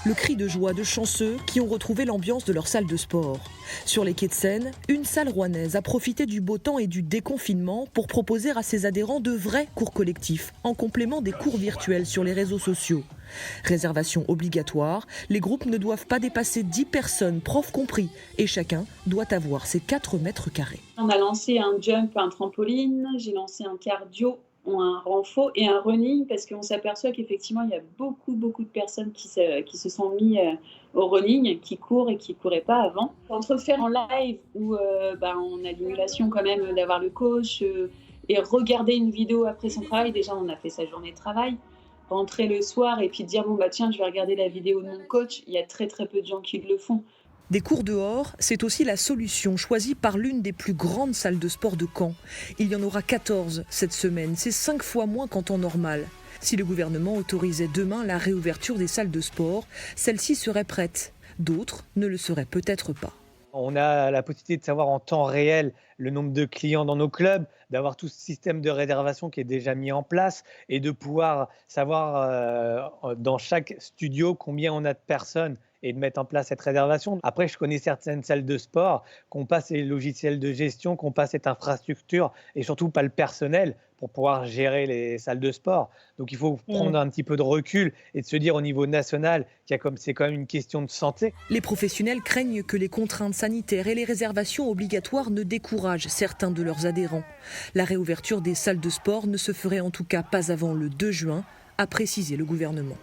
Le cri de joie de chanceux qui ont retrouvé l'ambiance de leur salle de sport. Sur les quais de Seine, une salle rouennaise a profité du beau temps et du déconfinement pour proposer à ses adhérents de vrais cours collectifs, en complément des cours virtuels sur les réseaux sociaux. Réservation obligatoire, les groupes ne doivent pas dépasser 10 personnes, profs compris, et chacun doit avoir ses 4 mètres carrés. On a lancé un jump, un trampoline, j'ai lancé un cardio, un renfort et un running parce qu'on s'aperçoit qu'effectivement il y a beaucoup de personnes qui se sont mis au running, qui courent et qui couraient pas avant. Entre faire en live où on a l'émulation quand même d'avoir le coach et regarder une vidéo après son travail, déjà on a fait sa journée de travail, rentrer le soir et puis dire bon bah tiens je vais regarder la vidéo de mon coach, il y a très peu de gens qui le font. Des cours dehors, c'est aussi la solution choisie par l'une des plus grandes salles de sport de Caen. Il y en aura 14 cette semaine, c'est 5 fois moins qu'en temps normal. Si le gouvernement autorisait demain la réouverture des salles de sport, celles-ci seraient prêtes. D'autres ne le seraient peut-être pas. On a la possibilité de savoir en temps réel le nombre de clients dans nos clubs, d'avoir tout ce système de réservation qui est déjà mis en place et de pouvoir savoir dans chaque studio combien on a de personnes et de mettre en place cette réservation. Après, je connais certaines salles de sport qui n'ont pas ces logiciels de gestion, qui n'ont pas cette infrastructure et surtout pas le personnel pour pouvoir gérer les salles de sport. Donc il faut prendre un petit peu de recul et de se dire au niveau national c'est quand même une question de santé. Les professionnels craignent que les contraintes sanitaires et les réservations obligatoires ne découragent certains de leurs adhérents. La réouverture des salles de sport ne se ferait en tout cas pas avant le 2 juin, a précisé le gouvernement.